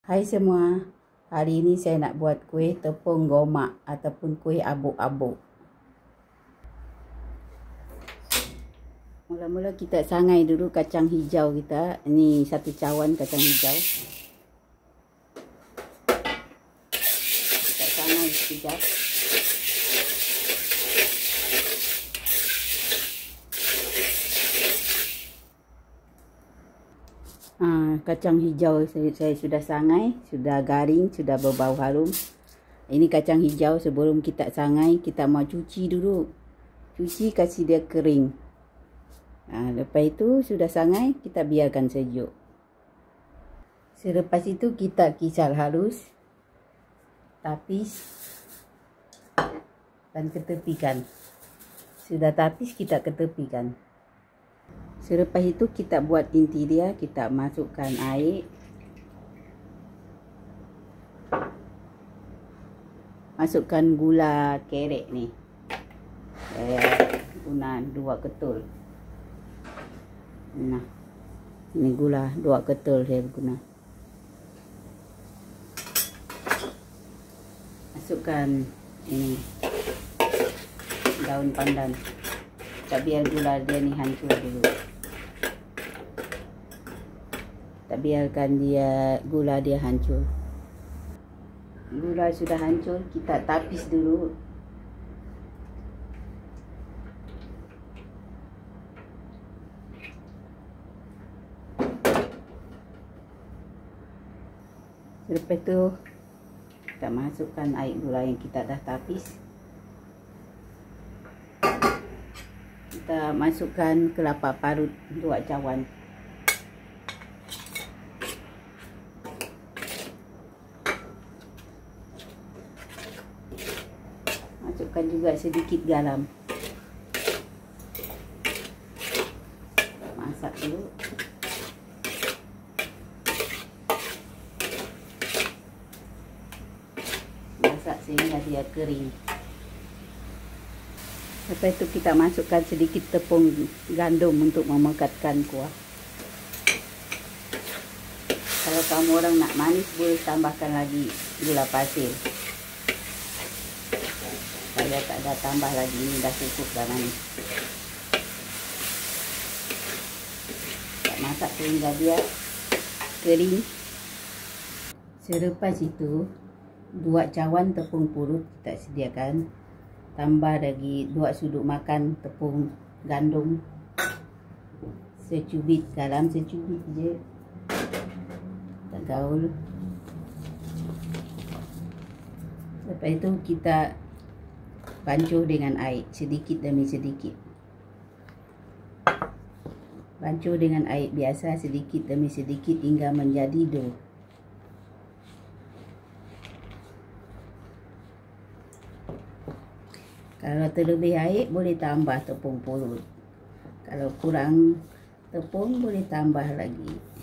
Hai semua, hari ini saya nak buat kuih tepung gomak ataupun kuih abuk-abuk. Mula-mula kita sangai dulu kacang hijau kita. Ini satu cawan kacang hijau. Kita sangai sekejap. Kacang hijau saya sudah sangai, sudah garing, sudah berbau harum. Ini kacang hijau. Sebelum kita sangai, kita mau cuci dulu. Cuci, kasih dia kering. Lepas itu sudah sangai, kita biarkan sejuk. Selepas itu kita kisar halus, tapis dan ketepikan. Sudah tapis, kita ketepikan. Selepas itu kita buat inti dia, kita masukkan air. Masukkan gula kerek ni. Saya guna 2 ketul. Nah, ini gula 2 ketul saya guna. Masukkan ini daun pandan. Kita biar gula dia ni hancur dulu. Tak biarkan gula dia hancur. Gula sudah hancur, kita tapis dulu. Lepas itu kita masukkan air gula yang kita dah tapis. Kita masukkan kelapa parut 2 cawan. Masukkan juga sedikit garam. Masak dulu. Masak sehingga dia kering. Lepas itu kita masukkan sedikit tepung gandum untuk memekatkan kuah. Kalau kamu orang nak manis, boleh tambahkan lagi gula pasir. Saya tak ada tambah lagi, ini dah cukup dah manis. Kita masak sehingga dia kering. Selepas itu 2 cawan tepung pulut kita sediakan. Tambah lagi 2 sudut makan tepung gandum. Secubit garam, secubit je. Kita gaul. Lepas itu kita bancuh dengan air sedikit demi sedikit. Bancuh dengan air biasa sedikit demi sedikit hingga menjadi dough. Kalau terlebih air, boleh tambah tepung pulut. Kalau kurang tepung, boleh tambah lagi.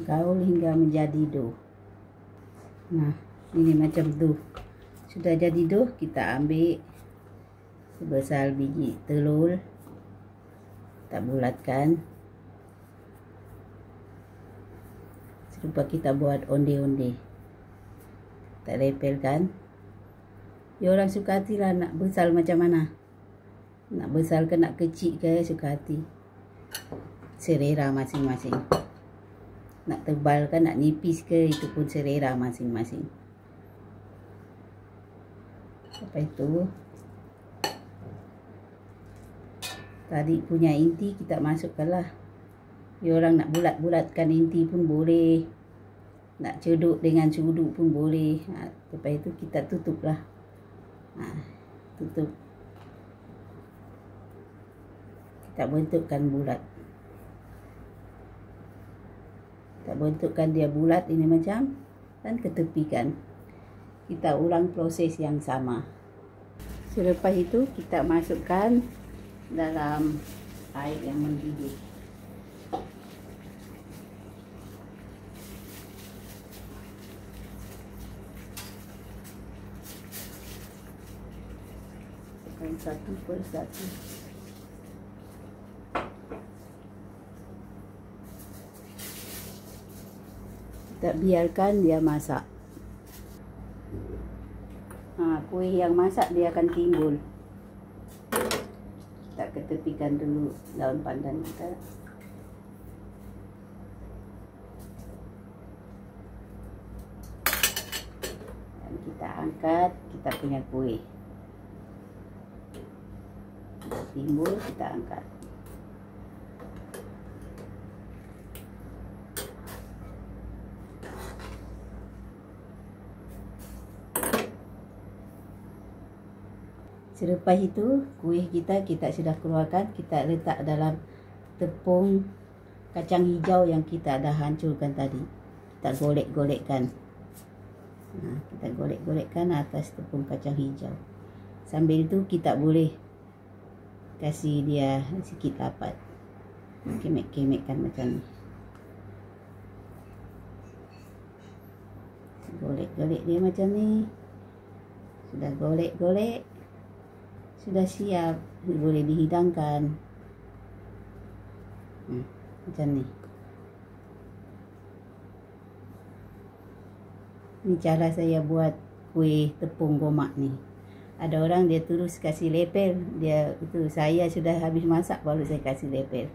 Gaul hingga menjadi dough. Nah, ini macam dough. Sudah jadi dough, kita ambil sebesar biji telur. Kita bulatkan. Supaya kita buat onde-onde. Kita lepelkan. Ya, orang suka hati lah nak besar macam mana. Nak besar ke nak kecil ke, suka hati. Selera masing-masing. Nak tebal ke nak nipis ke, itu pun selera masing-masing. Lepas itu tadi punya inti kita masukkanlah. Ya, orang nak bulat-bulatkan inti pun boleh. Nak ceduk dengan cuduk pun boleh. Lepas itu kita tutuplah. Tutup. Kita bentukkan bulat. Kita bentukkan dia bulat ini macam, dan ketepikan. Kita ulang proses yang sama. Selepas itu kita masukkan dalam air yang mendidih. satu persatu. Kita biarkan dia masak. Kuih yang masak dia akan timbul. Kita ketepikan dulu daun pandan kita. Dan kita angkat kita punya kuih. Timbul, kita angkat. Selepas itu kuih kita sudah keluarkan, kita letak dalam tepung kacang hijau yang kita dah hancurkan tadi. Kita golek-golekkan. Kita golek-golekkan atas tepung kacang hijau. Sambil itu kita boleh kasih dia sikit rapat. Kemek-kemekkan macam ni. Golek-golek dia macam ni. Sudah golek-golek, sudah siap, boleh dihidangkan. Macam ni. Ini cara saya buat kuih tepung gomak ni. Ada orang dia terus kasih lepel, saya sudah habis masak baru saya kasih lepel.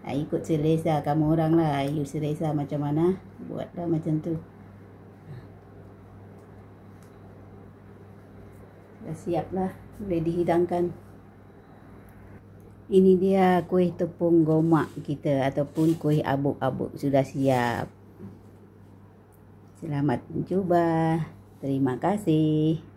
Ikut selesa kamu orang lah, you selesa macam mana, buatlah macam tu. Dah siap lah, boleh dihidangkan. Ini dia kuih tepung gomak kita ataupun kuih abuk-abuk sudah siap. Selamat mencuba. Terima kasih.